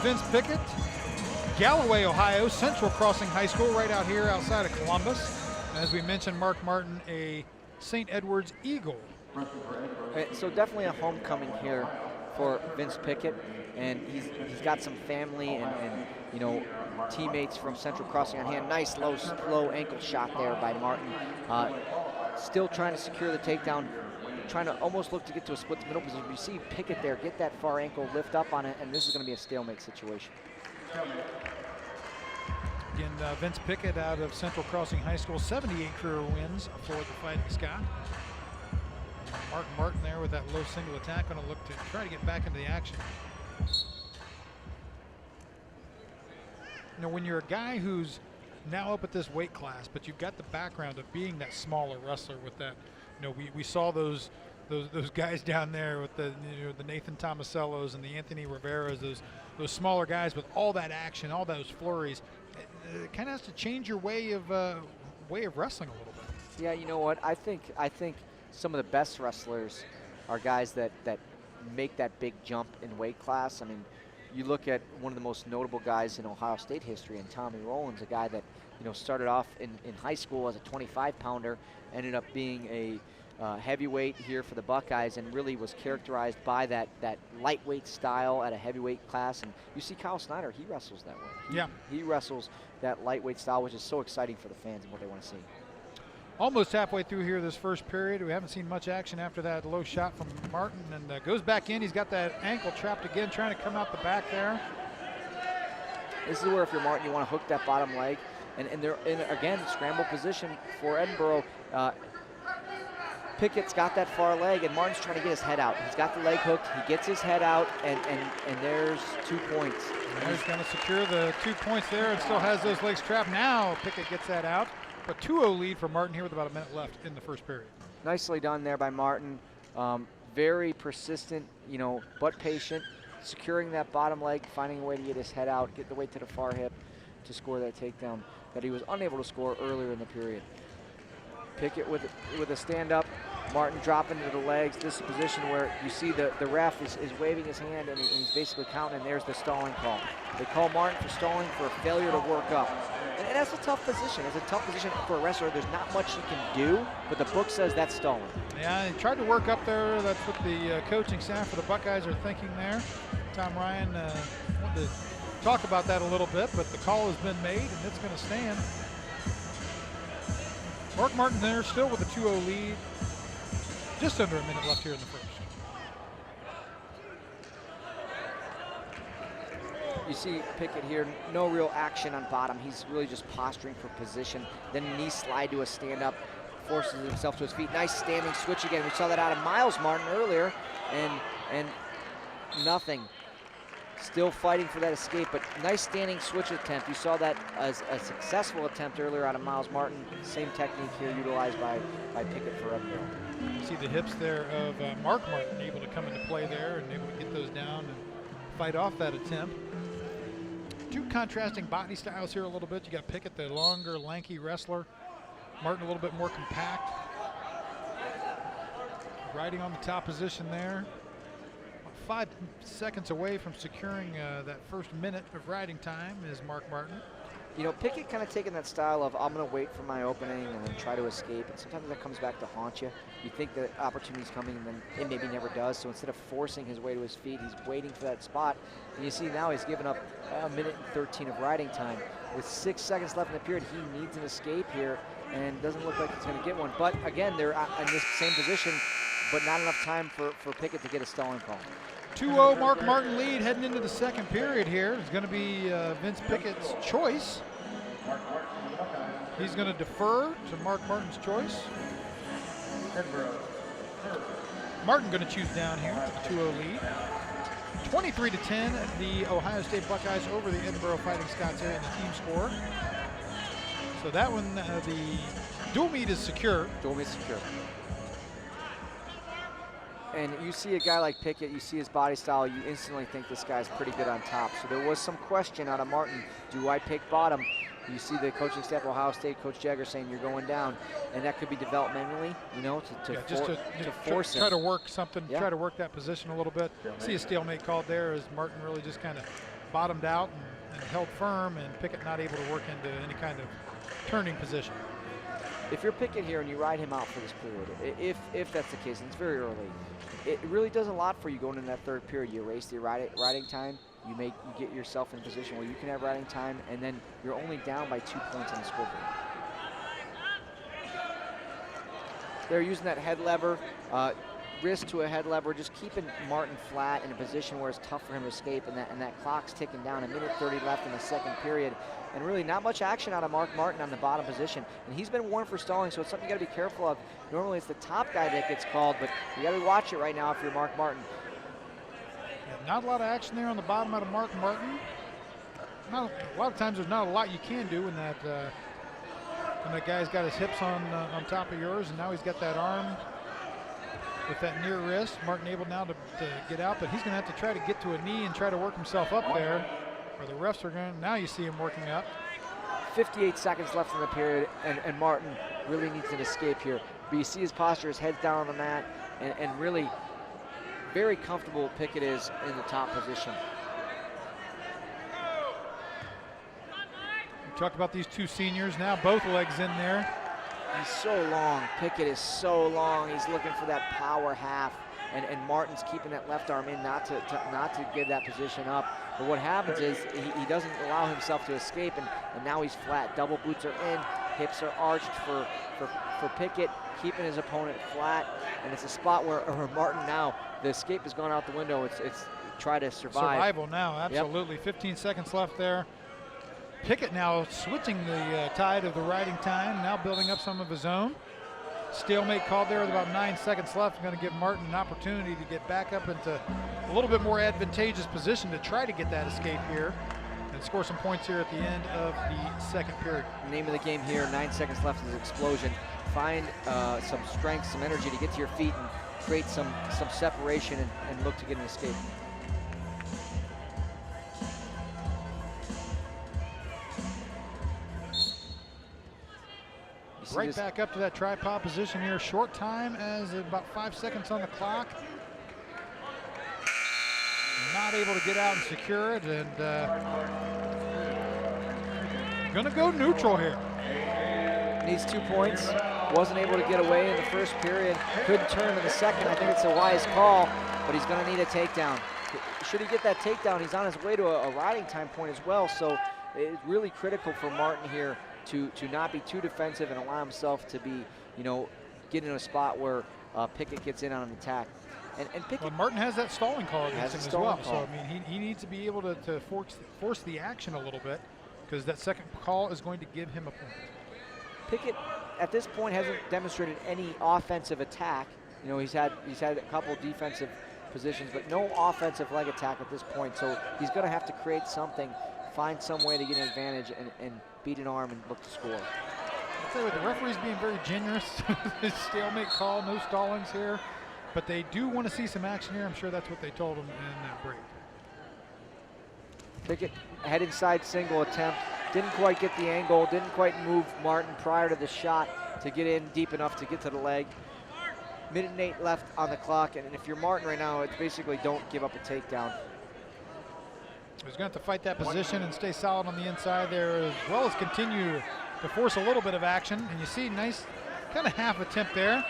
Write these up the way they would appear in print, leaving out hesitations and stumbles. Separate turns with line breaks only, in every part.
Vince Pickett, Galloway, Ohio, Central Crossing High School, right out here outside of Columbus. As we mentioned, Mark Martin, a St. Edward's Eagle.
So definitely a homecoming here for Vince Pickett, and he's got some family and you know, teammates from Central Crossing on hand. Nice low ankle shot there by Martin. Still trying to secure the takedown, trying to almost look to get to a split to middle position. You see Pickett there get that far ankle, lift up on it, and this is going to be a stalemate situation.
Again, Vince Pickett out of Central Crossing High School, 78 career wins for the Fighting Scots. Mark Martin there with that low single attack, going to look to try to get back into the action. You know, when you're a guy who's now up at this weight class, but you've got the background of being that smaller wrestler with that, you know, we saw those guys down there with the, you know, the Nathan Tomasellos and the Anthony Riveras, those smaller guys with all that action, all those flurries. It kind of has to change your way of wrestling a little bit.
Yeah, you know what? I think some of the best wrestlers are guys that make that big jump in weight class. I mean, you look at one of the most notable guys in Ohio State history, and Tommy Rowland's a guy that, you know, started off in high school as a 25-pounder, ended up being a heavyweight here for the Buckeyes, and really was characterized by that lightweight style at a heavyweight class. And you see Kyle Snyder, he wrestles that way. He wrestles that lightweight style, which is so exciting for the fans and what they want to see.
Almost halfway through here this first period. We haven't seen much action after that low shot from Martin, and goes back in. He's got that ankle trapped again, trying to come out the back there.
This is where, if you're Martin, you want to hook that bottom leg. And they're in, again, scramble position for Edinboro. Pickett's got that far leg, and Martin's trying to get his head out. He's got the leg hooked. He gets his head out, and there's 2 points.
And he's going to secure the 2 points there and still has those legs trapped. Now Pickett gets that out. A 2-0 lead for Martin here with about a minute left in the first period.
Nicely done there by Martin. Very persistent, you know, but patient, securing that bottom leg, finding a way to get his head out, get the weight to the far hip to score that takedown that he was unable to score earlier in the period. Pickett with a stand-up, Martin dropping to the legs. This is a position where you see the ref is waving his hand, and he's basically counting, and there's the stalling call. They call Martin for stalling for a failure to work up. And that's a tough position. It's a tough position for a wrestler. There's not much he can do, but the book says that's stalling.
Yeah, he tried to work up there. That's what the coaching staff for the Buckeyes are thinking there. Tom Ryan wanted to talk about that a little bit, but the call has been made, and it's going to stand. Mark Martin there still with a 2-0 lead. Just under a minute left here in the first.
You see Pickett here, no real action on bottom. He's really just posturing for position. Then knee slide to a stand-up, forces himself to his feet. Nice standing switch again. We saw that out of Miles Martin earlier, and nothing. Still fighting for that escape, but nice standing switch attempt. You saw that as a successful attempt earlier out of Miles Martin. Same technique here utilized by Pickett for Edinboro.
You see the hips there of Mark Martin able to come into play there and able to get those down and fight off that attempt. Two contrasting body styles here a little bit. You got Pickett, the longer, lanky wrestler. Martin a little bit more compact. Riding on the top position there. 5 seconds away from securing that first minute of riding time is Mark Martin.
You know, Pickett kind of taking that style of, I'm going to wait for my opening and then try to escape, and sometimes that comes back to haunt you. You think the opportunity's coming, and then it maybe never does, so instead of forcing his way to his feet, he's waiting for that spot. And you see now he's given up a minute and 13 of riding time. With 6 seconds left in the period, he needs an escape here, and doesn't look like he's going to get one. But again, they're in this same position, but not enough time for Pickett to get a stalling call.
2-0 Mark Martin lead heading into the second period here. It's going to be Vince Pickett's choice. He's going to defer to Mark Martin's choice. Martin going to choose down here for the 2-0 lead. 23-10, the Ohio State Buckeyes over the Edinboro Fighting Scots here in the team score. So that one, the dual meet is secure.
Dual meet secure. And you see a guy like Pickett, you see his body style, you instantly think this guy's pretty good on top. So there was some question out of Martin, do I pick bottom? You see the coaching staff of Ohio State, Coach Jagger, saying you're going down, and that could be developmentally, you know, to force him.
Try to work something, try to work that position a little bit. See a stalemate called there as Martin really just kind of bottomed out and held firm, and Pickett not able to work into any kind of turning position.
If you're Pickett here and you ride him out for this period, if that's the case, and it's very early, it really does a lot for you going into that third period. You erase the riding time, you get yourself in a position where you can have riding time, and then you're only down by 2 points on the scoreboard. They're using that head lever, wrist to a head lever, just keeping Martin flat in a position where it's tough for him to escape, and that clock's ticking down. 1:30 left in the second period, and really not much action out of Mark Martin on the bottom position. And he's been warned for stalling, so it's something you got to be careful of. Normally it's the top guy that gets called, but you got to watch it right now if you're Mark Martin.
Yeah, not a lot of action there on the bottom out of Mark Martin. A lot of times there's not a lot you can do when that guy's got his hips on top of yours, and now he's got that arm with that near wrist. Martin able now to get out, but he's going to have to try to get to a knee and try to work himself up there, or the refs are going to, now you see him working up.
58 seconds left in the period, and Martin really needs an escape here. But you see his posture, his head's down on the mat, and really very comfortable Pickett is in the top position.
We talked about these two seniors now, both legs in there.
He's so long. Pickett is so long. He's looking for that power half, and Martin's keeping that left arm in, not to give that position up. But what happens is he doesn't allow himself to escape, and now he's flat. Double boots are in, hips are arched for Pickett, keeping his opponent flat, and it's a spot where Martin now, the escape has gone out the window. It's try to survive.
Survival now, absolutely. Yep. 15 seconds left there. Pickett now switching the tide of the riding time, now building up some of his own. Stalemate called there with about 9 seconds left. Going to give Martin an opportunity to get back up into a little bit more advantageous position to try to get that escape here and score some points here at the end of the second period.
Name of the game here, 9 seconds left is explosion. Find some strength, some energy to get to your feet and create some separation and look to get an escape.
Right back up to that tripod position here. Short time as about 5 seconds on the clock. Not able to get out and secure it, and gonna go neutral here.
Needs 2 points. Wasn't able to get away in the first period. Couldn't turn in the second. I think it's a wise call, but he's gonna need a takedown. Should he get that takedown, he's on his way to a riding time point as well, so it's really critical for Martin here to not be too defensive and allow himself to be, get in a spot where Pickett gets in on an attack. And Pickett,
well, Martin has that stalling call against him as well.
Call.
So, I mean, he needs to be able to force the action a little bit, because that second call is going to give him a point.
Pickett, at this point, hasn't demonstrated any offensive attack. He's had a couple defensive positions, but no offensive leg attack at this point. So he's going to have to create something, find some way to get an advantage and beat an arm and look to score.
I'll tell you what, the referee's being very generous. His stalemate call, no stallings here, but they do want to see some action here. I'm sure that's what they told him in that break.
Pickett, head inside single attempt, didn't quite get the angle, didn't quite move Martin prior to the shot to get in deep enough to get to the leg. 1:08 left on the clock, and if you're Martin right now, it's basically don't give up a takedown.
He's going to have to fight that position and stay solid on the inside there, as well as continue to force a little bit of action. And you see nice kind of half attempt there.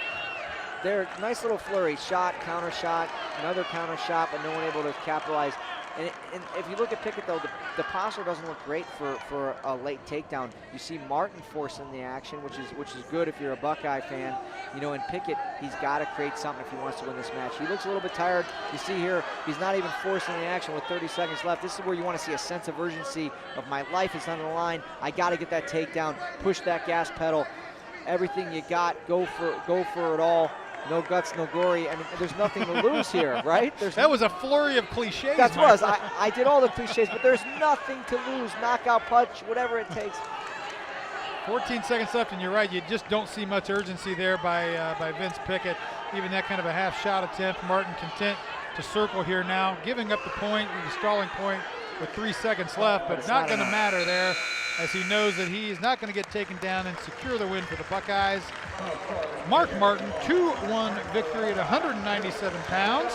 There, nice little flurry, shot, counter shot, another counter shot, but no one able to capitalize. And if you look at Pickett, though, the posture doesn't look great for a late takedown. You see Martin forcing the action, which is good if you're a Buckeye fan. And Pickett, he's got to create something if he wants to win this match. He looks a little bit tired. You see here, he's not even forcing the action with 30 seconds left. This is where you want to see a sense of urgency of my life is on the line. I got to get that takedown, push that gas pedal. Everything you got, go for it all. No guts, no glory. I mean, there's nothing to lose here, right?
That was a flurry of cliches.
That was. I did all the cliches, but there's nothing to lose. Knockout punch, whatever it takes.
14 seconds left, and you're right. You just don't see much urgency there by Vince Pickett. Even that kind of a half shot attempt. Martin content to circle here now, giving up the point, the stalling point with 3 seconds left, but not going to matter there, as he knows that he is not going to get taken down and secure the win for the Buckeyes. Mark Martin, 2-1 victory at 197 pounds.